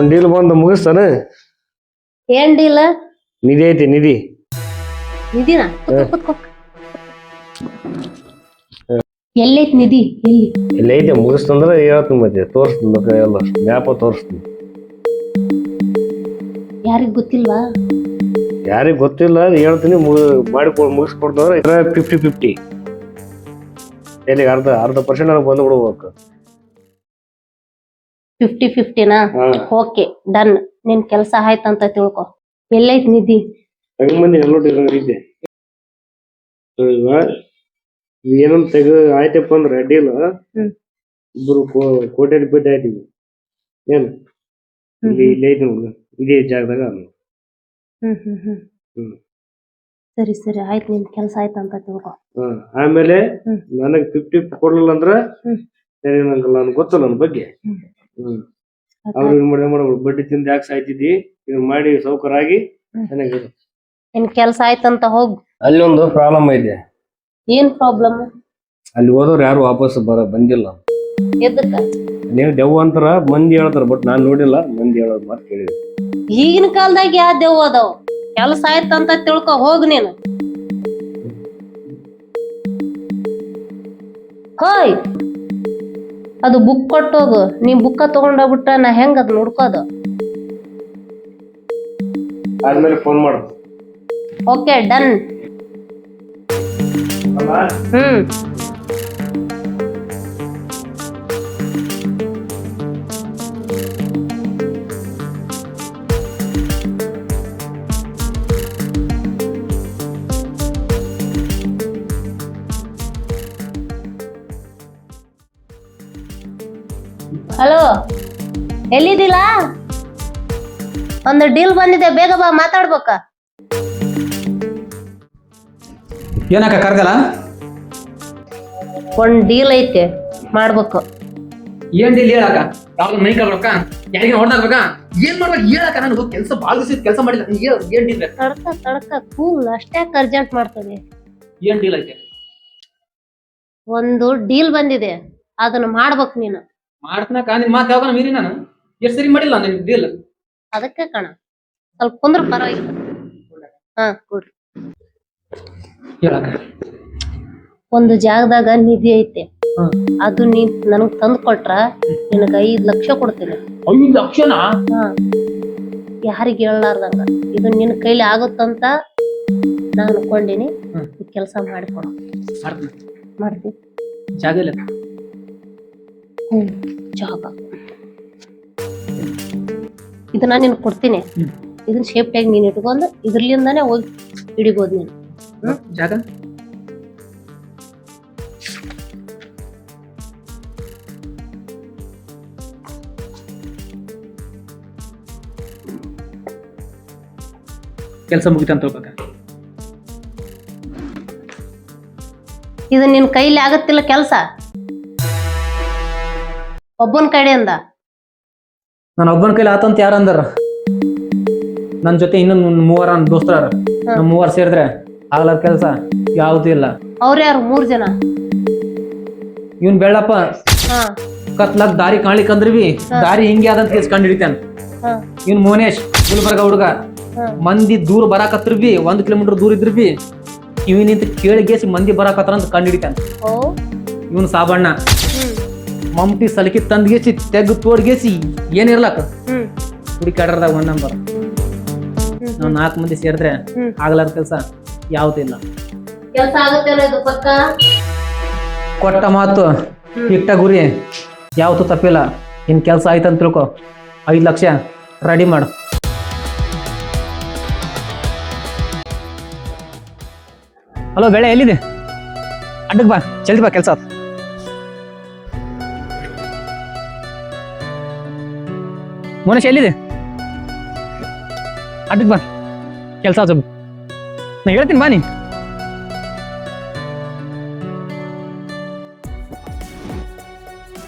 ಒಂದ್ ಡೀಲ್ ಬಂದು ಮುಗಿಸ್ತಾನ. ಏನ್ ಡೀಲ್? ನಿಧಿ ಐತಿ ನಿಧಿ. ನಿಧಿನಾ? ಕುತ್ಕೋ. ಎಲ್ಲೈತ್ ನಿಧಿ? ಎಲ್ಲಿ ಐತಿ ಮುಗಿಸ್ತಂದ್ರ ಹೇಳ್ತೀನಿ, ಮತ್ತೆ ತೋರಿಸ್ತೀನಿ ಎಲ್ಲ ಮ್ಯಾಪ ತೋರಿಸ್ತೀನಿ. ಯಾರಿಗ್ ಗೊತ್ತಿಲ್ವಾ? ಯಾರಿಗ್ ಗೊತ್ತಿಲ್ಲ ಹೇಳ್ತೀನಿ. ಮುಗಿಸ್ಕೊಡ್ತಂದ್ರ 50-50 ಎಲ್ಲಿಗೆ ಅರ್ಧ% ನನಗೆ ಬಂದು ಬಿಡ್ಬೇಕು. 50-50ನಾ? Okay done. ನಿನ್ ಕೆಲ್ಸ ಆಯ್ತಂತ ತಿಳ್ಕೊ. ಎಲ್ಲೈತ್ ನಿಧಿ? ಮಂದಿ ಎಲ್ಲೋಟಿ ಏನಂತ ತೆಗ ಆಯ್ತಪ್ಪ ಅಂದ್ರ ಡೀಲ್ ಇಬ್ರು ಕೋಟ್ಯಾಧಿಪತಿ ಆಯ್ತೀವಿ. ಏನ್ ಇಲ್ಲಿ ಐತಿ ನೋಡು, ಇದೇ ಜಾಗದಾಗ. ಸರಿ ಆಯ್ತು, ನಿನ್ ಕೆಲ್ಸ ಆಯ್ತಂತ ತಿಳ್ಕೊ. ಆಮೇಲೆ ನನಗ್ 50 ಕೊಡ್ಲಿಲ್ಲ ಅಂದ್ರ ನನ್ಗೆ ಗೊತ್ತಲ್ಲ ನನ್ನ ಬಗ್ಗೆ. ಅವ್ರು ಮಾಡ್ಬಿಡು, ಬಡ್ಡಿ ತಿಂದ ಯಾಕೆ ಸಾಯ್ತಿದ್ದಿ, ಇದನ್ನ ಮಾಡಿ ಸೌಕರ್ ಆಗಿ ಚೆನ್ನಾಗಿರು. ನಿನ್ ಕೆಲ್ಸ ಆಯ್ತಂತ ಹೋಗ್. ಅಲ್ಲಿ ಒಂದು ಪ್ರಾಬ್ಲಮ್ ಐತೆ. ಏನ್ ಪ್ರಾಬ್ಲಮ್? ಅಲ್ಲಿ ಹೋದವ್ರು ಯಾರು ವಾಪಸ್ ಬಂದಿಲ್ಲ. ಎದಕ್ಕ? ನೀವು ದೆವ್ವ ಅಂತಾರ ಮಂದಿ ಹೇಳ್ತಾರ, ಬಟ್ ನಾನ್ ನೋಡಿಲ್ಲ. ಮಂದಿ ಹೇಳೋದ್ ಮಾತು ಕೇಳಿದ್ವಿ. ಈಗಿನ ಕಾಲದಾಗ ಯಾವ ದೆವ್ವ ಅದಾವ? ಕೆಲ್ಸ ಆಯ್ತಂತ ತಿಳ್ಕೊ, ಹೋಗ್ ನೀನು. ಹೋಯ್, ಅದು ಬುಕ್ ಕೊಟ್ಟೋಗು. ನೀ ಬುಕ್ಕ ತಗೊಂಡೋಗ್ಬಿಟ್ಟ ನಾ ಹೆಂಗ್ ಅದ್ ನೋಡ್ಕೋದು? ಆದ್ಮೇಲೆ ಫೋನ್ ಮಾಡು. Okay done. ಹಲೋ, ಎಲ್ಲಿದ್ದಿಲ್ಲ? ಒಂದು ಡೀಲ್ ಬಂದಿದೆ, ಬೇಗ ಬಾ, ಮಾತಾಡ್ಬೇಕ. ಏನಕ್ಕ ಕರ್ದಲ್ಲ? ಒಂದ್ ಡೀಲ್ ಐತೆ, ಮಾಡ್ಬೇಕು. ಏನ್ ಡೀಲ್ ಹೇಳಕ್ಕ? ಯಾವ್ದು ಮೈ ಕಳ್ಬೇಕ? ಯಾರಿಗೆ ಹೊಡೆದಾಗ್ಬೇಕ? ಏನ್ ಮಾಡ್ಬೇಕು ಹೇಳಕ್ಕ? ನಾನು ಕೆಲಸ ಭಾಳ ದಿವಸ ಕೆಲಸ ಮಾಡಿಲ್ಲ. ಏನ್ ಡೀಲ್? ತಡ್ಕ ಕೂಲ್, ಅಷ್ಟೇ ಅರ್ಜೆಂಟ್ ಮಾಡ್ತದೆ. ಏನ್ ಡೀಲ್ ಐತೆ? ಒಂದು ಡೀಲ್ ಬಂದಿದೆ, ಅದನ್ನ ಮಾಡ್ಬೇಕು ನೀನು. ಮಾಡ್ತನಕ ನಿನ್ ಮಾತು ಯಾವಾಗ ಮೀರಿ ನಾನು ಎಷ್ಟು ಸರಿ ಮಾಡಿಲ್ಲ ನಿನ್ ಡೀಲ್. ಅದಕ್ಕೆ ಕಣ, ಸ್ವಲ್ಪ ಕುಂದ್ರ ಪರವಾಗಿಲ್ಲ. ಕೊಡ್ರಿ. ಒಂದು ಜಾಗದಾಗ ನಿಧಿ ಐತೆ, ಅದು ನೀ ನನಗ್ ತಂದು ಕೊಟ್ರ ನಿನಗ 5 ಲಕ್ಷ ಕೊಡ್ತೀನಿ. 5 ಲಕ್ಷನಾ? ಯಾರಿಗೆ ಹೇಳಲಾರ್ದಂಗ. ಇದು ನಿನ್ ಕೈಲಿ ಆಗುತ್ತಂತ ನಾನು ಅನ್ಕೊಂಡಿನಿ. ಕೆಲಸ ಮಾಡಿಕೊಡು. ಮಾಡ್ತೀನಿ. ಜಾಗ ಇಲ್ಲ? ಜಾಗ ಇದನ್ನ ನೀನ್ ಕೊಡ್ತೀನಿ. ಇದನ್ನ ಸೇಫ್ಟಿಯಾಗಿ ನೀನ್ ಇಟ್ಕೊಂಡು ಇದ್ರಲಿಂದಾನೆ ಹೋಗಿ ಹಿಡಿಬೋದು ನೀನು. ಜಾಗ ಕೆಲಸ ಮುಗಿತಂತ ಹೋಗ್ಬೇಕ. ಇದು ನಿನ್ ಕೈಲಿ ಆಗತ್ತಿಲ್ಲ ಕೆಲಸ, ಒಬ್ಬನ ಕಡೆಯಿಂದ. ನಾನು ಒಬ್ಬನ ಕೈಲಿ ಆತಂತ ಯಾರ ಅಂದಾರ? ನನ್ ಜೊತೆ ಇನ್ನೊಂದು 3 ದೋಸ್ತರ, ನಮ್ 3 ಸೇರಿದ್ರೆ ಆಗ್ಲಾರ ಕೆಲಸ ಯಾವ್ದು ಇಲ್ಲ. ಅವ್ರ ಯಾರು? 3 ಜನ. ಇವನ್ ಬೆಳ್ಳಪ್ಪ ಕತ್ಲಾಕ್ ದಾರಿ ಕಾಣ್ಲಿಕ್ಕಂದ್ರ ಬಿ ದಾರಿ ಹಿಂಗೆ ಆದಂತ ಕೇಸ್ ಕಂಡು ಹಿಡಿತಾನ. ಇವನ್ ಮೋನೇಶ್ ಗುಲ್ಬರ್ಗ ಹುಡುಗ, ಮಂದಿ ದೂರ ಬರಾಕತ್ರ ಬಿ 1 ಕಿಲೋಮೀಟರ್ ದೂರ ಇದ್ರ ಬಿ ಇವನಿಂತ ಕೇಳಿಗೇಸಿ ಮಂದಿ ಬರಾಕತ್ರ ಅಂತ ಕಂಡು ಹಿಡಿತಾನ. ಇವನ್ ಸಾಬಣ್ಣ ಮಮ್ಟಿ ಸಲಕಿ ತಂದ್ಗೇಸಿ ತೆಗ್ ತೋಡ್ಗೇಸಿ ಏನಿರ್ಲಾಕ ಹುಡುಕಾಡ್ರದಾಗ 1 ನಂಬರ್. ನಾವ್ 4 ಮಂದಿ ಸೇರಿದ್ರೆ ಆಗ್ಲಾರ ಕೆಲಸ ಯಾವ್ದಿಲ್ಲ. ಕೆಲಸ ಆಗುತ್ತಲ್ಲ ಇದು ಪಕ್ಕ? ಕೊಟ್ಟ ಮಾತು ಇಟ್ಟ ಗುರಿ ಯಾವತ್ತೂ ತಪ್ಪಿಲ್ಲ. ಇನ್ ಕೆಲಸ ಆಯ್ತಂತ ತಿಳ್ಕೊ, 5 ಲಕ್ಷ ರೆಡಿ ಮಾಡು. ಹಲೋ ಬೆಳೆ, ಎಲ್ಲಿದೆ? ಅಡ್ಡಕ್ ಬಾ, ಜಲ್ದಿ ಬಾ, ಕೆಲಸ. ಮನುಷ್ಯ ಎಲ್ಲಿದೆ? ಅಡ್ಡಕ್ ಬಾ, ಕೆಲಸ ಆಚು. ನಾ ಹೇಳ್ತೀನಿ ಬಾ. ನೀ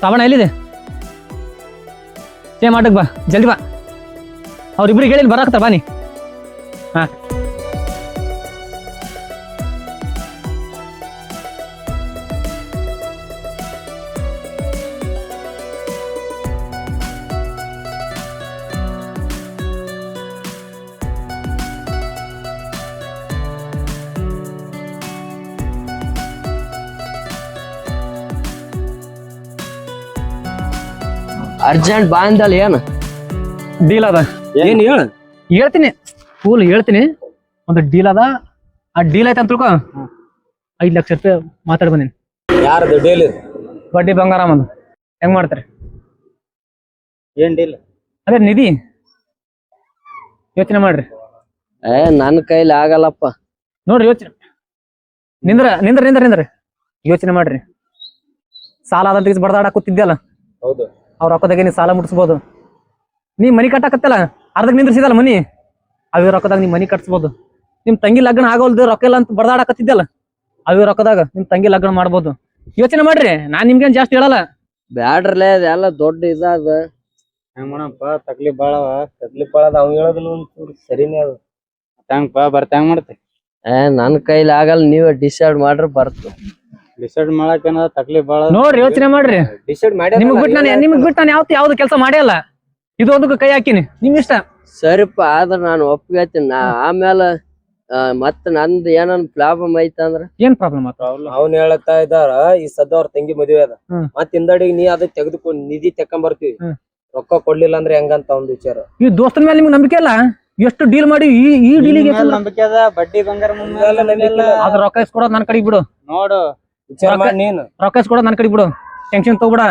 ಸಾವಣ ಎಲ್ಲಿದೆ? ಸೇಮ್ ಅಡ್ಡಕ್ ಬಾ, ಜಲ್ದಿ ಬಾ. ಅವ್ರಿಬ್ರಿಗೆ ಹೇಳಿ ಬರಾಕತ್ತಾರ, ಬಾ ನೀ. ಹಾ, ಅರ್ಜೆಂಟ್ ಬಾ ಅಂದಲ್ಲ ಏನ್ ಡೀಲ್ ಅದ ಏನ್ ಹೇಳ ಹೇಳ್ತೀನಿ ಫುಲ್ ಹೇಳ್ತೀನಿ. ಒಂದು ಡೀಲ್ ಅದ, ಆ ಡೀಲ್ ಆಯ್ತು ಅಂತ ತಿಳ್ಕೊ 5 ಲಕ್ಷ ರೂಪಾಯಿ ಮಾತಾಡಿ ಬಂದೀನಿ. ಯಾರ್ದು ಡೀಲ್? ಬಡ್ಡಿ ಬಂಗಾರ ಒಂದು ಹೆಂಗ್ ಮಾಡ್ತಾರೆ? ಏನ್ ಡೀಲ್? ಅದೇ ನಿಧಿ ಯೋಚನೆ ಮಾಡ್ರಿ. ನನ್ ಕೈಲಿ ಆಗಲ್ಲಪ್ಪ. ನೋಡ್ರಿ ಯೋಚನೆ ನಿಂದ್ರ ನಿಂದ್ರ ನಿಂದ್ರ ನಿಂದ್ರ ಯೋಚನೆ ಮಾಡ್ರಿ. ಸಾಲ ಆದಂತ ಬಡದಾಡ ಕೂತಿದ್ಯಲ್ಲ, ಹೌದು. ಅವ್ರ ರೊಕ್ಕದಾಗೆ ನೀ ಸಾಲ ಮುಟ್ಸ್ಬೋದು. ನೀ ಮನಿ ಕಟ್ಟಾಕತ್ತಲ್ಲ, ಅರ್ಧಕ್ ನಿಂದ್ರಿಸಿದಲ್ಲ ಮನಿ, ಅವೇ ರೊಕ್ಕದಾಗ ನೀ ಮನಿ ಕಟ್ಸ್ಬೋದು. ನಿಮ್ ತಂಗಿ ಲಗ್ನ ಆಗೋಲ್ದು ರೊಕ್ಕ ಇಲ್ಲ ಅಂತ ಬಡದಾಡಕತ್ತಿದ್ಯಲ್ಲ, ಅವೇ ರೊಕ್ಕದಾಗ ನಿಮ್ ತಂಗಿ ಲಗ್ನ ಮಾಡ್ಬೋದು. ಯೋಚನೆ ಮಾಡ್ರಿ, ನಾನ್ ನಿಮ್ಗೇನ್ ಜಾಸ್ತಿ ಹೇಳಲ್ಲ. ಬ್ಯಾಡ್ರಲೇ ಅದೆಲ್ಲ ದೊಡ್ಡ ಇದಾದ. ಹೆಂಗ್ ಮಾಡಪ್ಪ? ತಕ್ಲೀಫ್ ಬಾಳ ಅದ. ಅವ್ನು ಹೇಳೋದನ್ನ ಒಂಚೂರು ಸರಿನೇ ಅದ. ಹೆಂಗಪ್ಪ ಬರ್ತಾ ಹೆಂಗ್ ಮಾಡ್ತೆ? ನನ್ ಕೈಲಿ ಆಗಲ್ಲ, ನೀವೇ ಡಿಸೈಡ್ ಮಾಡ್ರಿ ಬರ್ತು. ಡಿಸೈಡ್ ಮಾಡಕ್ ಏನಾದ ತಕ್ಲೀಫ್ ಬಾಳ. ನೋಡ್ರಿ ಯೋಚನೆ ಮಾಡ್ರಿ. ಡಿಸೈಡ್ ಮಾಡಿ ನಿಮ್ಗ್ ಬಿಟ್ಟು ನಾನು ಯಾವ್ದು ಕೆಲಸ ಮಾಡಿಲ್ಲ. ಇದು ಒಂದಕ್ಕೆ ಕೈ ಹಾಕಿನಿ, ನಿಮ್ ಇಷ್ಟ. ಸರಿಪ್ಪ, ಆದ್ರ ನಾನು ಒಪ್ಪಿಗೆತೀನಿ. ಆಮೇಲೆ ಮತ್ ನಂದ್ ಏನನ್ ಪ್ರಾಬ್ಲಮ್ ಐತಂದ್ರ ಏನ್ ಪ್ರಾಬ್ಲಮ್ ಆತ? ಅವ್ನ್ ಹೇಳತ್ತಾ ಇದ್ದಾರ, ಈ ಸದ್ದ ಅವ್ರ ತಂಗಿ ಮದುವೆ ಅದ, ಮತ್ ಹಿಂದಡಿಗೆ ನೀ ಅದ ತೆಗೆದುಕೊಂಡು ನಿಧಿ ತೆಕ್ಕೊಂಡ್ ಬರ್ತೀವಿ, ರೊಕ್ಕ ಕೊಡ್ಲಿಲ್ಲ ಅಂದ್ರೆ ಹೆಂಗಂತ ಒಂದ್ ವಿಚಾರ. ಈ ದೋಸ್ತನ ಮೇಲೆ ನಿಮ್ಗೆ ನಂಬಿಕೆ ಅಲ್ಲ? ಎಷ್ಟು ಡೀಲ್ ಮಾಡಿ ಈ ಡೀಲಿಗೆ ನಂಬಿಕೆ ಅದ. ಬಡ್ಡಿ ಬಂಗಾರ ಅದ್ರ ರೊಕ್ಕ ಇಸ್ಕೊಡೋದ್ ನನ್ ಕಡೆಗೆ ಬಿಡು. ನೋಡು ವಿಚಾರ ಮಾಡಿ ನೀನು. ರೊಕ್ಕ ಇಸ್ಕೊಡೋದ್ ನನ್ ಕಡೆಗೆ ಬಿಡು, ಟೆನ್ಷನ್ ತಗೋಬಿಡ.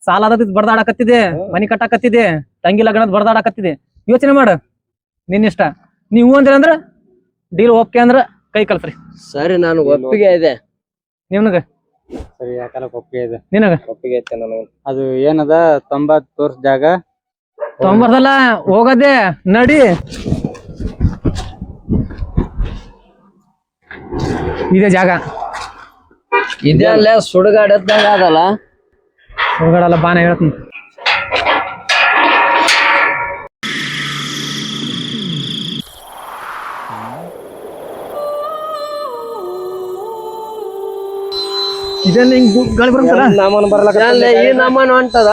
ಸಾಲ ಆದದ್ ಬಡದಾಡಕತ್ತಿದೆ, ಮನಿ ಕಟ್ಟಾಕತ್ತಿದೆ, ತಂಗಿ ಲಗ್ನದ್ ಬಡದಾಡಕತ್ತಿದೆ. ಯೋಚನೆ ಮಾಡು, ನಿನ್ ಇಷ್ಟ. ನೀವು ಅಂದ್ರ ಡೀಲ್ ಓಕೆ ಅಂದ್ರ ಕೈ ಕಲ್ಸ್ರಿ. ಸರಿ, ನಾನು ಒಪ್ಪಿಗೆ ಇದೆ. ನಿಮ್ಗ ಸರಿ, ಯಾಕಲ್ಲ ಒಪ್ಪಿಗೆ ಇದೆ. ನಿನಗ ಒಪ್ಪಿಗೆ ಐತೆ ನನಗೆ. ಅದು ಏನದ 90 ವರ್ಷ ಜಾಗ 90 ಹೋಗದೆ ನಡಿ. ಇದೇ ಜಾಗ ಇದೇ ಅಲ್ಲೇ ಸುಡುಗಾಡದ್ದಾಗ ಅದಲ್ಲ. ಹೋಗಡಲ್ಲ ಬಾನ ಹೇಳ್ತೀನಿ. ಇದೇನ್ ಹಿಂಗ್ ಗಾಳಿ ಬರಂತಲ್ಲ? ನಾಮನ್ ಬರ್ಲಕ್ಕ ಈ ನಮ್ಮನ್ ಹೊಂಟದ.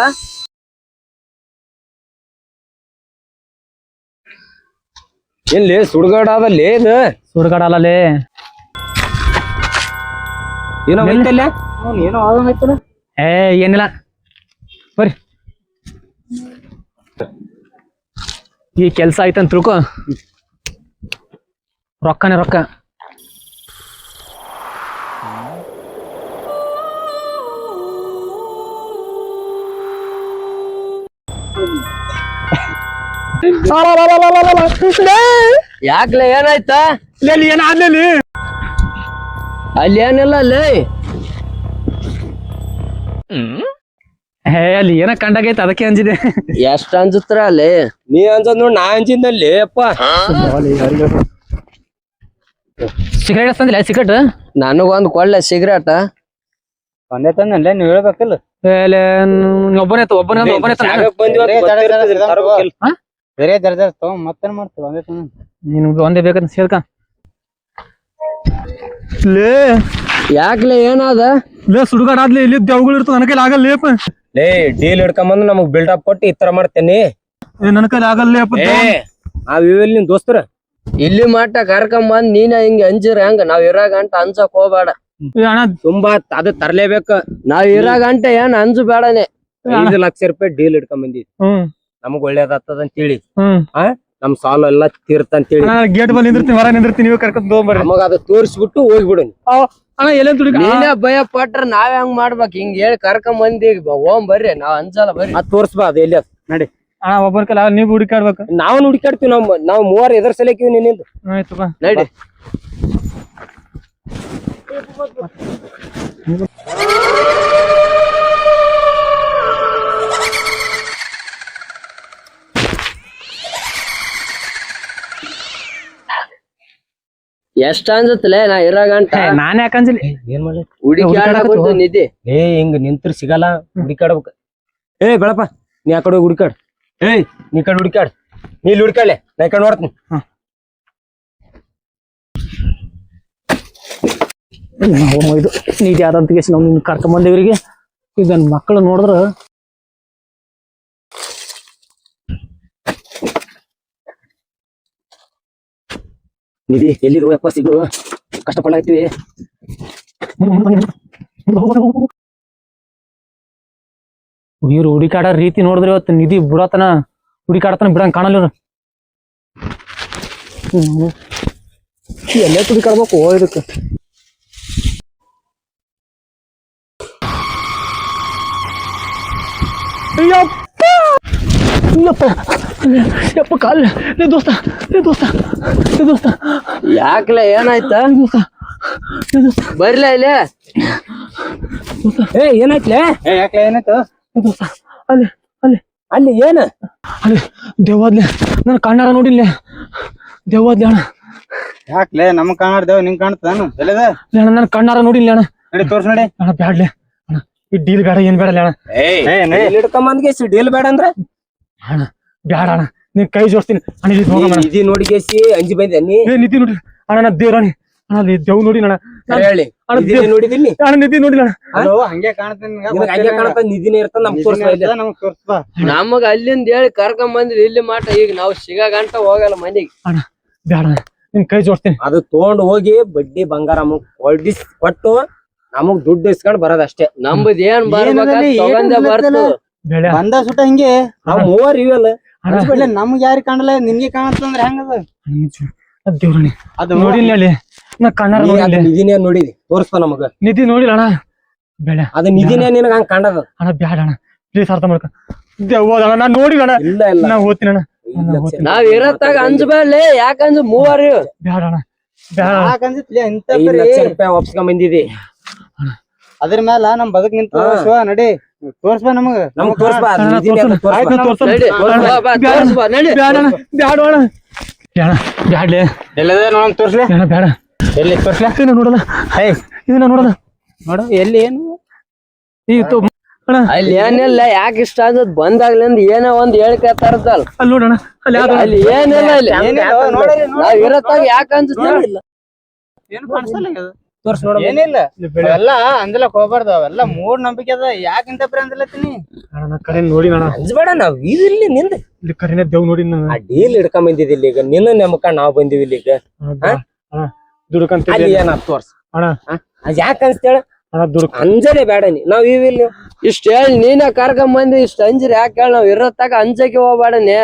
ಎಲ್ಲಿ ಸುಡುಗಾಡ ಅದಲ್ಲಿ ಇದು ಸುಡುಗಾಡಲ್ಲೇ ಏನೋ ಐತಲ್ಲ, ಏನೋ ಆಗೈತಲ್ಲ. ಏನಿಲ್ಲ ಬರ್ರಿ. ಈ ಕೆಲ್ಸ ಆಯ್ತಂತ ತಿಳ್ಕೊ, ರೊಕ್ಕನೇ ರೊಕ್ಕ. ಯಾಕ್ಲೆ ಏನಾಯ್ತ? ಏನಾದ್ಲೇಲಿ ಅಲ್ಲಿ ಏನಿಲ್ಲ ಅಲ್ಲಿ. ಅಲ್ಲಿ ಏನ ಕಂಡಾಗೈತೆ, ಅದಕ್ಕೆ ಅಂಜಿದೆ. ಎಷ್ಟ್ ಅಂಜತ್ರ ಅಲ್ಲಿ? ನೀ ಅನ್ಸದ್ ನೋಡ್, ನಾ ಅಂಜಿನಲ್ಲಿ ಅಪ್ಪ. ಸಿಗರೇಟ್ ತಂದಿಲ್ಲ? ಸಿಗರೇಟ್ ನನಗೊಂದ್ ಕೊಳ್ಳೆ ಸಿಗರೇಟ. ಒಂದೇ ತಂದಲ್ಲ, ನೀವ್ ಹೇಳ್ಬೇಕಲ್ಲ. ಒಬ್ಬನೇ ಬೇರೆ ದರ್ಜ ತಗೊಂಡ್ ಮತ್ತೇನ್ ಮಾಡ್ತೀವಿ? ಒಂದೇ ತಂದ ನಿನ್ಗೆ ಒಂದೇ ಬೇಕಂತ ಸೇರ್ಕ. ಯಾಕ್ಲೆ ಏನಾದ? ಸುಡುಗಾಡಾದ್ಲಿ ಇಲ್ಲಿ ದೇವ್ಗಳು ಇರ್ತದ, ನನ್ನ ಕೈಲಿ ಆಗಲ್ಲೇಪ. ಲೇ ಡೀಲ್ ಹಿಡ್ಕೊಂಬಂದು ನಮಗ್ ಬಿಲ್ಡಪ್ ಕೊಟ್ಟು ಈ ತರ ಮಾಡ್ತೇನಿ. ನನ್ನ ಕೈಲಿ ಆಗಲ್ಲೇಪ. ಇವೆಲ್ಲ ನಿನ್ ದೋಸ್ತರ ಇಲ್ಲಿ ಮಟ್ಟ ಕರ್ಕೊಂಬಂದ್ ನೀನ ಹಿಂಗ ಅಂಜಿರ ಹೆಂಗ? ನಾವ್ ಇರೋ ಗಂಟ ಅನ್ಸಕ್ ಹೋಗ್ಬೇಡ. ತುಂಬಾ ಅದು ತರ್ಲೇಬೇಕು. ನಾವ್ ಇರೋ ಗಂಟ ಏನ್ ಅಂಜು ಬೇಡನೆ. 5 ಲಕ್ಷ ರೂಪಾಯಿ ಡೀಲ್ ಹಿಡ್ಕೊಂಬಂದಿ, ನಮಗ್ ಒಳ್ಳೇದಾಗ್ತದ ಅಂತೇಳಿ. ನಮ್ ಸಾಲ ಎಲ್ಲಾ ತೀರ್ತಂತೇಳಿ ಗೇಟ್ ಬಲ್ಲಿ ನಿಂದಿರ್ತೀನಿ, ಹೊರ ನಿಂದಿರ್ತೀನಿ, ನೀವು ಕರ್ಕೊಂಡ್ ಹೋಗ್ಬರ್ರಿ. ನಮಗ ಅದು ತೋರಿಸ್ಬಿಟ್ಟು ಹೋಗ್ಬಿಡು. ಅಣ್ಣ ಎಲ್ಲೇನ್ ತುಡಿ ನೀನೇ ಭಯ ಪಟ್ರ ನಾವ್ ಹೆಂಗ್ ಮಾಡ್ಬೇಕ್? ಹಿಂಗ್ ಹೇಳಿ ಕರ್ಕೊಂಬಂದಿ ಓಂ ಬರ್ರಿ, ನಾವ್ ಅನ್ಸಲ್ಲ ಬರ್ರಿ. ಅದ್ ತೋರ್ಸ್ಬಾ, ಅದು ಎಲ್ಲಿ ಅದ್ ನಡಿ. ಒಬ್ಬರ ಕಲ ನೀವು ಹುಡುಕಾಡ್ಬೇಕು, ನಾವು ಹುಡುಕಾಡ್ತೀವಿ. ನಾವ್ 3 ಎದುರ್ ಸಲಕಿವಿ ನಿನ್ನಿಂದ. ಆಯ್ತು ಬಾ ನಡಿ. ಎಷ್ಟ ಅನ್ಸತ್ತಲೇ ನಾ ಇರೋ ಗಂಟ? ನಾನ್ ಯಾಕಂಜಿಲ್ಲ, ಏನ್ ಮಾಡ್ಲಿ? ಹುಡುಕಾಡಬಹುದು ನಿಧಿ. ಹಿಂಗ್ ನಿಂತ್ರ ಸಿಗಲ್ಲ, ಹುಡುಕಾಡ್ಬೇಕ. ಬೆಳಪ್ಪ, ನೀ ಆ ಕಡೆ ಹುಡುಕಾಡ್. ನೀ ಕಡೆ ಹುಡುಕಾಡ್, ನೀ ಇಲ್ಲಿ ಹುಡುಕಾಡ್ಲೆ, ನಾ ಈ ಕಡೆ ನೋಡ್ತೀನಿ. ಇದು ನಿಧಿ ಆದಂತ ನಾವು ನಿನ್ ಕರ್ಕೊಂಬಂದೇವ್ರಿಗೆ. ಈಗ ನನ್ ಮಕ್ಕಳು ನೋಡಿದ್ರ ನಿಧಿ ಎಲ್ಲಿರುವ ಯಪ್ಪ, ಸಿಗುವ ಕಷ್ಟಪಡಾಯ್ತಿವಿ. ಇವ್ರು ಹುಡುಕಾಡೋ ರೀತಿ ನೋಡಿದ್ರೆ ಇವತ್ತು ನಿಧಿ ಬಿಡತನ ಹುಡುಕಾಡತನ ಬಿಡಂಗ್ ಕಾಣಲ್ಲ ಇವ್ರು. ಎಲ್ಲೇ ಹುಡುಕಾಡ್ಬೇಕು ಇದಕ್ಕೆ. ಯಪ್ಪ ಕಾಲ್ ಲೇ ದೋಸ್ತ ಯಾಕ್ಲೆ ಏನಾಯ್ತ ಬರ್ಲ ಇಲ್ಲಿ ಏನಾಯ್ತಲೇ ಯಾಕೆ ಏನಾಯ್ತು ದೋಸ್ತ ಅಲ್ಲಿ ಅಲ್ಲಿ ಅಲ್ಲಿ ಏನ ಅಲ್ಲಿ ದೇವಾದ್ಲೆ ನಾನು ಕಣ್ಣಾರ ನೋಡಿಲ್ಲ ದೇವಾದ್ಲೆ ಅಣ್ಣ. ಯಾಕ್ಲೆ ನಮ್ ಕಾಣಾಡ್ದೇವ್ ನಿಂಗ್ ಕಾಣ್ತಾನು ಎಲ್ಲಿದೆ ಅಣ್ಣ ನಾನು ಕಣ್ಣಾರ ನೋಡಿಲ್ಲ ಅಣ್ಣ. ನಡಿ ತೋರ್ಸ್ ನಡಿ ಅಣ್ಣ ಬ್ಯಾಡ್ಲೆ ಅಣ್ಣ ಈ ಡೀಲ್ ಬೇಡ ಏನ್ ಬೇಡಲ್ಲ ಅಣ್ಣ. ಹಿಡ್ಕೊಂಬಂದ್ಗೆಸಿ ಡೀಲ್ ಬೇಡ ಅಂದ್ರ ಅಣ್ಣ ಬ್ಯಾಡ ಅಣ್ಣ ನೀನ್ ಕೈ ಜೋಡಿಸ್ತೀನಿ ಅಣ್ಣ. ಇಲ್ಲಿ ಹೋಗಮ್ಮ ನಿಧಿ ನೋಡಿಗೆಸಿ ಅಂಜಿ ಬಂದೆ ನೀ ನಿಧಿ ನೋಡಿ ಅಣ್ಣ ನಾ ದೇವ್ರಾಣಿ ಅಣ್ಣ ಅಲ್ಲಿ ದೇವ್ ನೋಡಿ ಅಣ್ಣ. ಹೇಳಿ ನೋಡಿದಿಲ್ಲಿ ಅಣ್ಣ ನಿಧಿ ನೋಡಿಲ್ಲ ಅಣ್ಣ. ಹಂಗೆ ಕಾಣ್ತೀನಿ ಹಂಗೆ ಕಾಣತ್ತ ನಿಧಿನೇ ಇರ್ತ ನಮ್ಗ್ ತೋರ್ಸ ನಮಗ್ ತೋರ್ಸ್ಬಾ ನಮಗ ಅಲ್ಲಿಂದ ಹೇಳಿ ಕರ್ಕೊಂಡ್ ಬಂದ್ರಿ ಇಲ್ಲಿ ಮಾಟ ಈಗ ನಾವು ಸಿಗ ಗಂಟ ಹೋಗಲ್ಲ ಮನೆಗೆ ಅಣ್ಣ ಬ್ಯಾಡ ಅಣ್ಣ ನಿನ್ ಕೈ ಜೋಡಿಸ್ತೀನಿ. ಅದು ತಗೊಂಡ್ ಹೋಗಿ ಬಡ್ಡಿ ಬಂಗಾರ ಕೊಟ್ಟು ನಮಗ್ ದುಡ್ಡು ಇಸ್ಕೊಂಡ್ ಬರೋದಷ್ಟೇ ನಮ್ಮದ್ ಏನ್ ತಗೊಂಡೇ ಬರ್ತು ಬೆಳೆ ಬಂದ ಸುಟ ಹಿಂಗೆ ನಾವ್ ಮೂವರ್ ಇವೆಲ್ಲ ನಮ್ಗ್ ಯಾರಿಗ್ ಕಾಣಲ್ಲ ನಿನ್ಗೆ ಕಾಣತ್ತಂದ್ರ ಹೆಂಗದ ದೇವ್ರಾಣಿ ಅದು ನೋಡಿಲ್ಲ ಅಲ್ಲಿ ನಾ ಕಣ್ಣಾರ ನೋಡಿಲ್ಲ. ನಿಧಿನೇ ನೋಡಿದಿ ತೋರಿಸ್ತ ನಮಗ ನಿಧಿ ನೋಡಿಲ್ಲ ಅಣ್ಣ. ಬೆಳೆ ಅದು ನಿಧಿನೇ ನಿನಗ ಹಂಗ ಕಂಡದ ಅಣ್ಣ ಬ್ಯಾಡ ಅಣ್ಣ ಪ್ಲೀಸ್ ಅರ್ಥ ಮಾಡ್ಕ. ದೇವ್ವಾದ ಅಣ್ಣ ನಾನ್ ನೋಡಿಲ್ಲ ಅಣ್ಣ. ಇಲ್ಲ ಇಲ್ಲ ನಾ ಓದ್ತೀನಿ ಅಣ್ಣ. ನಾವ್ ಇರತ್ತಾಗ ಅಂಜಬೇಡ್ಲಿ ಯಾಕಂದ್ರ ಮೂವರ್ ಬ್ಯಾಡ ಅಣ್ಣ ಬ್ಯಾಡ ಅಣ್ಣ. ಯಾಕಂದಿತ್ಲೆ ಇಂತ 5 ಲಕ್ಷ ರೂಪಾಯಿ ವಾಪಸ್ಕೊಂಡ್ ಬಂದಿದಿ ಅದ್ರ ಮ್ಯಾಲ ನಮ್ ಬದುಕ್ ನಿಂತ ನಡಿ ತೋರ್ಸ್ಬಾ ನಮಗ ನಮಗ್ ತೋರ್ಸ್ಬಾ ಅಣ್ಣ, ನಿಧಿನೇ ಅಂತ ತೋರ್ಸ್ಬಾ. ಆಯ್ತು ತೋರ್ಸು. ನಡಿ, ಬಾ, ತೋರ್ಸ್ಬಾ, ನಡಿ. ಬ್ಯಾಡ ಅಣ್ಣ ಬ್ಯಾಡ ಅಣ್ಣ ಬ್ಯಾಡ ಬ್ಯಾಡ್ಲೆ ಎಲ್ಲದ ನೋಡಮ್ ತೋರ್ಸ್ಲೆ ಬೇಡ ಬೇಡ ಎಲ್ಲಿ ತೋರ್ಸ್ಲೆ ಇದನ್ನ ನೋಡಲ್ಲ ಇದನ್ನ ನೋಡಲ್ಲ ನೋಡು ಎಲ್ಲಿ ಏನು ಈ ಅಣ್ಣ ಅಲ್ಲಿ ಏನಿಲ್ಲ ಯಾಕೆ ಇಷ್ಟ ಆದದ್ ಬಂದಾಗ್ಲಿಂದ ಏನೋ ಒಂದ್ ಹೇಳಿಕೆ ತರದಲ್ಲ ಅಲ್ಲಿ ನೋಡೋಣ ಅಲ್ಲಿ ಯಾವ್ದು ಅಲ್ಲಿ ಏನಿಲ್ಲ ಇಲ್ಲಿ ಏನಿಲ್ಲ, ನೋಡಲ್ಲ, ನೋಡಲ್ಲ. ನಾವ್ ಇರತ್ತಾಗ ಯಾಕೆ ಅನ್ಸುತ್ತಿಲ್ಲ ಏನು ಕಾಣಿಸಲ್ಲ ಇದು ತೋರ್ಸ್ ನೋಡ ಏನಿಲ್ಲ ಎಲ್ಲ ಅಂಜಲಕ್ ಹೋಗ್ಬಾರ್ದು ಅವೆಲ್ಲ ಮೂಡ್ ನಂಬಿಕೆ ಅದ ಯಾಕಿಂತ ಪ್ರ ಅಂಜಲತ್ತೀನಿ ಅಣ್ಣ ಕರೆ ನೋಡಿ ಅಣ್ಣ ಅಂಜಬೇಡ ನಾವ್ ಇಲ್ಲಿ ನಿಂದ ಇಲ್ಲಿ ಕರೆನೇ ದೇವ್ ನೋಡಿ ನಾನು ಆ ಡೀಲ್ ಹಿಡ್ಕೊಂಡ್ ಬಂದಿದ್ದಿ ಇಲ್ಲಿ ಈಗ ನಿನ್ನ ನೆಮಕ ನಾವ್ ಬಂದಿವಿ ಇಲ್ಲಿ ಈಗ ದುಡ್ಕಂತ ಅಲ್ಲಿ ಏನ ತೋರ್ಸ್ ಅಣ್ಣ ಅದ್ ಯಾಕ ಅನ್ಸ್ತೇಳ ಅಣ್ಣ ದುಡ್ಕ ಅಂಜಲೇ ಬೇಡ ನೀ ನಾವ್ ಇವಿಲ್ ಇಷ್ಟ ಹೇಳಿ ನೀನ ಕರ್ಕೊಂಡ್ ಬಂದಿ ಇಷ್ಟ ಅಂಜರಿ ಯಾಕೆ ಹೇಳ ನಾವ್ ಇರತ್ತಾಗ ಅಂಜಕ್ಕೆ ಹೋಗ್ಬೇಡನೆ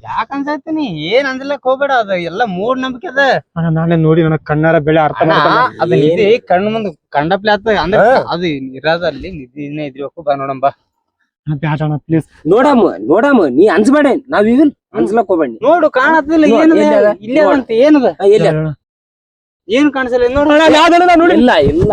ಯಾಕ ಅನ್ಸತ್ತೀನಿ ಏನ್ ಅಂಜಲಕ್ ಹೋಗ್ಬೇಡ ಅದು ಎಲ್ಲ ಮೂಡ್ ನಂಬಿಕೆ ಅದ ಅಣ್ಣ ನಾನೇ ನೋಡಿ ನನ್ನ ಕಣ್ಣಾರ ಬೆಳೆ ಅರ್ಥ ಅದ ನಿಧಿ ಕಣ್ಣು ಮುಂದ್ ಕಂಡಪ್ಲೆ ಆತ ಅಂದ್ರೆ ಅದು ಇರೋದಲ್ಲಿ ನಿಧಿನೇ ಇದ್ಬೇಕು ಬಾ ನೋಡಂಬ ಬ್ಯಾಡ ಅಣ್ಣ ಪ್ಲೀಸ್ ನೋಡಮ್ಮ ನೀ ಅಂಜಬೇಡ ನಾವ್ ಇವಿಲ್ ಅಂಜಲಕ್ ಹೋಗ್ಬೇಡ ನೋಡು ಕಾಣತ್ತಿಲ್ಲ ಏನದ ಇಲ್ಲೇ ಅಂತ ಏನದ ಎಲ್ಲಿ ಏನ್ ಕಾಣಿಸಲ್ಲ ನೋಡು ನೋಡಿ ಇಲ್ಲ ಇಲ್ಲ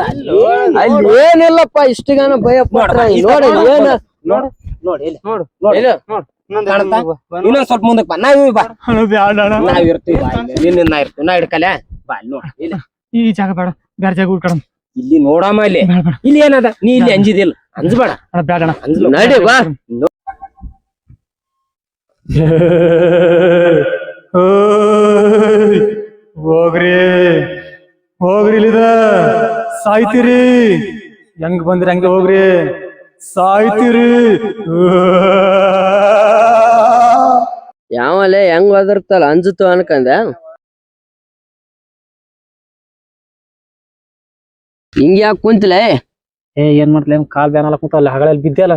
ಅಲ್ಲಿ ಏನಿಲ್ಲಪ್ಪ ಇಷ್ಟಗಾನ ಭಯ ಪಟ್ರ ನೋಡಿ ಏನ ನೋಡು ನೋಡಿ ಇಲ್ಲಿ ನೋಡು ನೋಡಿ ನೋಡು ಇನ್ನೊಂದ್ ಸ್ವಲ್ಪ ಮುಂದಕ್ಕೆ ಬಾ ನಾವ್ ಬಾ ಅಣ್ಣ ಬ್ಯಾಡ ಅಣ್ಣ ನಾವ್ ಇರ್ತೀವಿ ನಿನ್ನ ನಾ ಇರ್ತೀವಿ ನಾ ಹಿಡ್ಕಲೆ ಬಾ ಇಲ್ಲಿ ನೋಡ್ ಇಲ್ಲಿ ಈ ಜಾಗ ಬೇಡ ಬೇರೆ ಜಾಗ ಹುಡ್ಕಣ ಇಲ್ಲಿ ನೋಡಮ್ಮ ಇಲ್ಲಿ ಬೇಡ ಬೇಡ ಇಲ್ಲಿ ಏನದ ನೀ ಇಲ್ಲಿ ಅಂಜಿದಿಲ್ಲ ಅಂಜಬೇಡ ಅಣ್ಣ ಬ್ಯಾಡ ಅಣ್ಣ ಅಂಜಲು ನಡಿ ಬಾ ಹೋಗ್ರಿ ಹೋಗ್ರಿ ಇಲ್ಲಿದ ಸಾಯ್ತೀರಿ ಹೆಂಗ್ ಬಂದ್ರಿ ಹಂಗೆ ಹೋಗ್ರಿ ಸಾಯ್ತೀರಿ ಯಾವಲೆ ಹೆಂಗ್ ಒದರ್ತಲ್ಲ ಅಂಜುತ್ತು ಅನ್ಕಂದ ಹಿಂಗ ಯಾಕೆ ಕುಂತಲೇ ಏನ್ ಮಾಡ್ತಲ ಕಾಲ್ ಬ್ಯಾನ್ ಕೂತಲ್ಲ ಹಗಳಲ್ಲಿ ಬಿದ್ದಲ್ಲ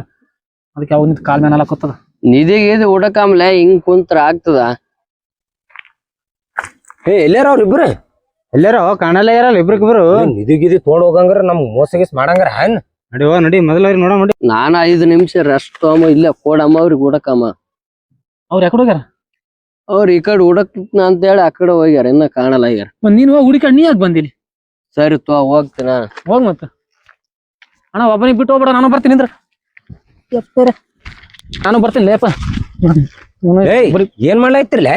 ಅದಕ್ಕೆ ಅವ್ ನಿಂತ ಕಾಲ್ ಬ್ಯಾನ್ ಕೂತದ ನಿಧಿಗೆ ಉಡಕಮ್ಲೆ ಹಿಂಗ್ ಕುಂತ್ರ ಆಗ್ತದ ಎಲ್ಲಾರ ಅವ್ರ ಇಬ್ರು ಎಲ್ಲಾರ ಕಾಣಲ್ಲ ಯಾರಲ್ಲ ಇಬ್ರಿಗಿಬ್ರು ನಿಧಿಗಿದಿ ತೋಡ್ ಹೋಗಂಗ್ರ ನಮ್ ಮೋಸಗಿಸ್ ಮಾಡಂಗ್ರ ಹ್ಯಾನ್ ನಡಿ ನಡಿ ಮೊದಲ ನೋಡ ನೋಡಿ ನಾನ 5 ನಿಮಿಷ ರೆಸ್ಟ್ ತಗೊಂಬ ಇಲ್ಲ ಕೊಡಮ್ಮ ಅವ್ರಿಗೆ ಉಡಕಮ್ಮ ಅವ್ರ ಯಾಕಡೆ ಹೋಗ್ಯಾರ ಅವ್ರ ಈ ಕಡೆ ಹುಡಕ್ನ ಅಂತ ಹೇಳಿ ಆ ಕಡೆ ಹೋಗ್ಯಾರ ಇನ್ನ ಕಾಣಲ್ಲ ಆಗ್ಯಾರ ನೀನ್ ಹೋಗಿ ಹುಡುಕಾಡ್ ನೀ ಯಾಕೆ ಬಂದಿಲ್ಲಿ ಸರಿ ತೋ ಹೋಗ್ತೀನ ಹೋಗ್ ಮತ್ತ ಅಣ್ಣ ಒಬ್ಬನಿಗೆ ಬಿಟ್ಟು ಹೋಗ್ಬೇಡ ನಾನು ಬರ್ತೀನಿ ಅಂದ್ರ ನಾನು ಬರ್ತೀನಿ ಲೇಪ ಏನ್ ಮಾಡ್ಲಾಯ್ತಿರ್ಲ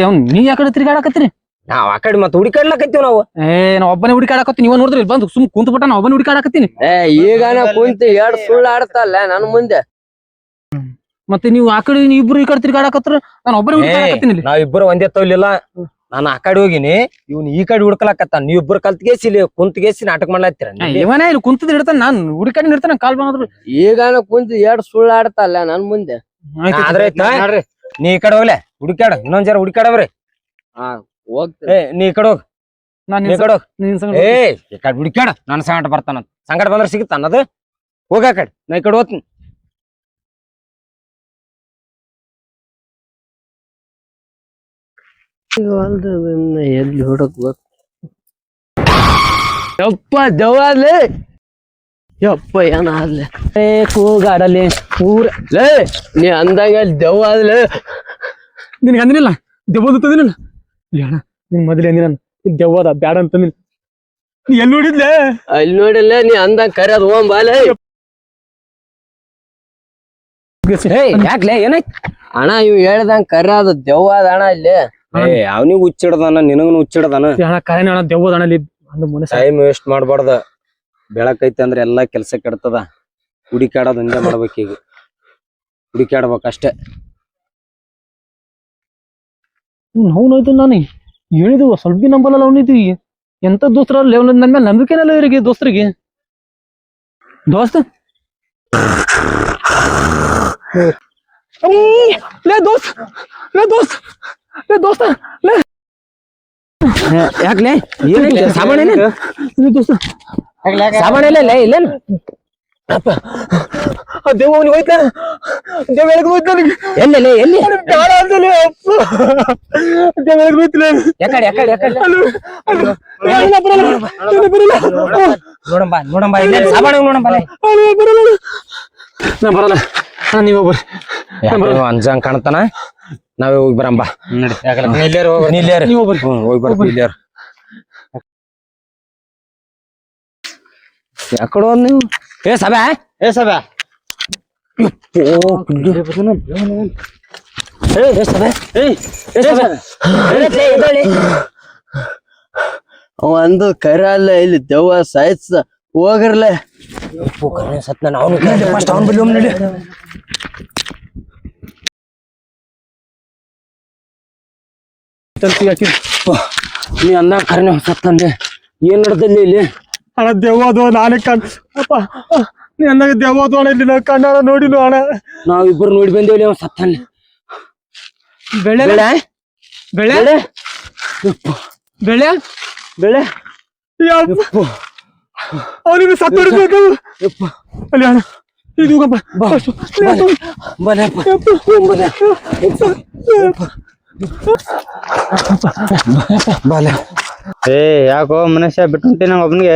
ಅವ್ನ್ ನೀ ಯಾಕಡೆ ತಿರ್ಗಾಡಕತ್ತೀರಿ ನಾವ್ ಆ ಕಡೆ ಮತ್ತೆ ಹುಡುಕಾಡ್ಲಕತ್ತೀವಿ ನಾವು ನಾ ಒಬ್ಬನೇ ಹುಡುಕಾಡಕತ್ತೀನಿ ನೀವ ನೋಡಿದ್ರಿ ಬಂದು ಸುಮ್ ಕುಂತ ಬಿಟ್ಟ ನಾ ಒಬ್ಬನೇ ಹುಡುಕಾಡಕತ್ತೀನಿ ಈಗ ನಾ ಕುಂತಿ 2 ಸುಳ್ಳು ಆಡ್ತಲ್ಲ ನನ್ ಮುಂದೆ ಮತ್ತೆ ನೀವು ಆ ಕಡೆ ಇಬ್ರು ಈ ಕಡೆ ತಿರ್ಗಾಡಕತ್ರ ನಾನು ಒಬ್ಬನೇ ಹುಡುಕಾಡಕತ್ತೀನಿ ಇಲ್ಲಿ ನಾವಿಬ್ಬರು ಒಂದೇ ತೋಲಿಲ್ಲ ನಾನು ಆ ಕಡೆ ಹೋಗಿನಿ ಇವ್ನು ಈ ಕಡೆ ಹುಡ್ಕಲಕತ್ತ ನೀವಿಬ್ರು ಕಲ್ತ್ಗೇಸಿ ಇಲ್ಲಿ ಕುಂತ್ಗೇಸಿ ನಾಟಕ ಮಾಡ್ಲಾತ್ತೀರ ಇವನೇ ಇಲ್ಲಿ ಕುಂತದ್ ಇಡ್ತಾನ ನಾನು ಹುಡುಕಾಡಿ ಇರ್ತಾನೆ ಕಾಲ್ ಬಂದ್ರು ಈಗ ನಾ ಕುಂತಿ 2 ಸುಳ್ಳು ಆಡ್ತಲ್ಲ ನನ್ ಮುಂದೆ ಆದ್ರೆ ನೀ ಈ ಕಡೆ ಹೋಗ್ಲೆ ಹುಡುಕಾಡ ಇನ್ನೊಂದ್ ಜರ ಹುಡುಕಾಡವ್ರಿ ಹೋಗ್ತೇ ನೀ ಈ ಕಡೆ ಹೋಗ್ ನಾನು ಈ ಕಡೆ ಹೋಗ್ ನಿನ್ ಸಂಗ ಈ ಕಡೆ ಹುಡುಕಾಡ ನನ್ ಸಂಕಟ ಬರ್ತಾನ ಸಂಕಟ ಬಂದ್ರೆ ಸಿಗುತ್ತಾನ ಅದು ಹೋಗ ಆ ಕಡೆ ನಾ ಈ ಕಡೆ ಹೋಗ್ತೀನಿ ಎಲ್ಲಿ ಹುಡಕ್ ಗೊತ್ತ ಯಪ್ಪ ದೆವ್ವಾದ್ಲೆ ಯಪ್ಪ ಏನಾದ್ಲೆ ಕೂಗಾಡಲಿ ಊರ ಲೇ ನೀ ಅಂದಾಗ ದೆವ್ವಾದ್ಲೆ ನಿನಗೆ ಅಂದಿನಿಲ್ಲ ದೆವ್ವದ ತಂದಿನಿಲ್ಲ ಅಣ್ಣ ನಿನ್ ಮೊದಲೇ ಅಂದಿನ ದೆವ್ವದ ಬ್ಯಾಡ ಅಂತಂದಿನಿ ನೀ ಎಲ್ಲಿ ನೋಡಿದ್ಲೆ ಅಲ್ಲಿ ನೋಡಿಲ್ಲ ನೀ ಅಂದಾಗ ಕರೆಯೋದು ಹೋಗ್ ಬಾಲೆ ಯಾಕ್ಲೆ ಏನಾಯ್ತು ಅಣ್ಣ ಇವ್ ಹೇಳ್ದಂಗ ಕರೆಯೋದು ದೆವ್ವಾದ ಅಣ್ಣ ಇಲ್ಲಿ ಅವನಿಗೆ ಹುಚ್ಚಿಡ್ದಾನ ನಿನಗನು ಹುಚ್ಚಿಡ್ದಾನ ಅಣ್ಣ ಕರೆನ ಅಣ್ಣ ದೆವ್ವದ ಅಣ್ಣ ಅಲ್ಲಿ ಒಂದು ಮನಸ್ಸ ಟೈಮ್ ವೇಸ್ಟ್ ಮಾಡ್ಬಾರ್ದ ಬೆಳಕೈತಿ ಅಂದ್ರೆ ಎಲ್ಲಾ ಕೆಲ್ಸ ಕೆಡ್ತದ ಹುಡುಕಾಡೋದ್ ಹಿಂದೆ ಮಾಡ್ಬೇಕೀಗ ಹುಡುಕಾಡ್ಬೇಕಷ್ಟೇ ಅವ್ನೋಯ್ತು ನಾನು ಹೇಳಿದ್ವು ಸ್ವಲ್ಪ ಬಿ ನಂಬಲ್ಲ ಅವನಿದ್ವಿ ಎಂತ ದೋಸ್ತರ ನನ್ನ ಮೇಲೆ ನಂಬಿಕೆನಲ್ಲ ಇವರಿಗೆ ದೋಸ್ತರಿಗೆ ದೋಸ್ತ ಲೇ ದೋಸ್ತ್ ಲೇ ದೋಸ್ತ್ ಲೇ ದೋಸ್ತ ಲೇ ಯಾಕ್ಲೆ ಏನಿಲ್ಲ ಸಾಮಾನ್ ಏನೇನು ದೋಸ್ತ ಸಾಮಾನ್ ಇಲ್ಲ ಇಲ್ಲೇನು ಅಪ್ಪ ಆ ದೇವ ಅವನಿಗೆ ಹೋಯ್ತಾನ ದೇವ ಎಳಗ್ ಹೋಯ್ತು ನನಗೆ ಎಲ್ಲಿ ಎಲ್ಲಿ ಬೇಡ ಅಂತಲೇ ಅಪ್ಪ ದೇವ ಎಳಗ್ ಹೋಯ್ತಿಲ್ಲ ಯಾಕಡೆ ಯಾಕಡೆ ಯಾಕಡೆ ಬರಲ್ಲ ನೋಡಂಬ ಇಲ್ಲ ಸಾಮಾನ್ ನೋಡಂಬ ನಾ ಬರಲ್ಲ ನೀವು ಬರ್ರಿ ಅಂಜಂಗ್ ಕಾಣ್ತಾನ ನಾವೇ ಹೋಗಿ ಬರಂಬ ನೀವು ಬರ್ರಿ ಹೋಗಿ ಬರ್ತೀವಿ ಇಲ್ಲಾರ ಯಾಕಡೆ ನೀವು ಏ ಸಭೆ ಒಂದು ಕರೆ ಅಲ್ಲ ಇಲ್ಲಿ ದೆವ್ವ ಸಾಯ್ಸ ಹೋಗಿರ್ಲೆ ಸತ್ ನಾನು ಅವನು ಫಸ್ಟ್ ಅವನ್ ಬಿಲ್ಲಿ ನಡಿ ನೀ ಅಂದ ಕರೆನೆ ಸತ್ತಂದೆ ಏನ್ ನಡ್ದಲ್ಲಿ ಇಲ್ಲಿ ಅಣ್ಣ ದೆವ್ವದು ನಾನೇ ಅಪ್ಪ ನೀ ಅಂದಾಗ ದೆವ್ವದು ಅಣ್ಣ ಇಲ್ಲಿ ಕಣ್ಣಾರ ನೋಡಿಲ್ಲ ಅಣ್ಣ ನಾವಿಬ್ರು ನೋಡಿ ಬಂದೇವಿ ಅವ ಸತ್ತಲ್ಲಿ ಬೆಳೆ ಬೆಳೆ ಬೆಳೆ ಬೆಳೆ ಬೆಳೆ ಅವನಿಗೆ ಸತ್ತು ಹೊಡಿಬೇಕು ಅಲ್ಲಿ ಅಣ್ಣ ಇದು ಏ ಯಾಕೋ ಮನುಷ್ಯ ಬಿಟ್ಟು ನಂಗ ಒಬ್ಬನಿಗೆ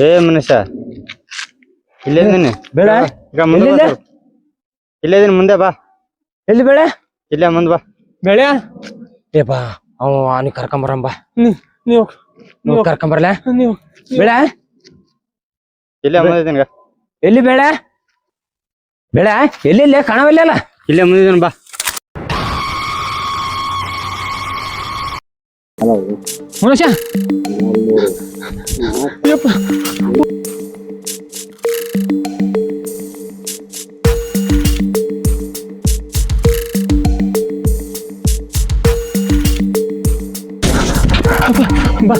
ಏ ಮನುಷ್ಯ ಇಲ್ಲೇದೀನಿ ಬೆಳೆ ಈಗ ಮುಂದೆ ಬಾ ಸ್ವಲ್ಪ. ಇಲ್ಲೇದೀನಿ ಮುಂದೆ ಬಾ ಎಲ್ಲಿ ಬೆಳೆ ಇಲ್ಲೇ ಮುಂದ್ ಬಾ ಬೆಳೆ ಏ ಬಾ ಅವನಿಗೆ ಕರ್ಕೊಂಬರಂಬ ನೀವು ನೀವು ಕರ್ಕೊಂಬರ್ಲ ನೀವು ಬೆಳೆ ಇಲ್ಲೇ ಮುಂದಿದ್ದೀನಿ ಎಲ್ಲಿ ಬೆಳೆ ಬೆಳೆ ಎಲ್ಲಿ ಕಾಣವಿಲ್ಲ ಇಲ್ಲೇ ಮುಂದಿದ್ದೀನಿ ಬಾ ಮನುಷ್ಯ ಬಾ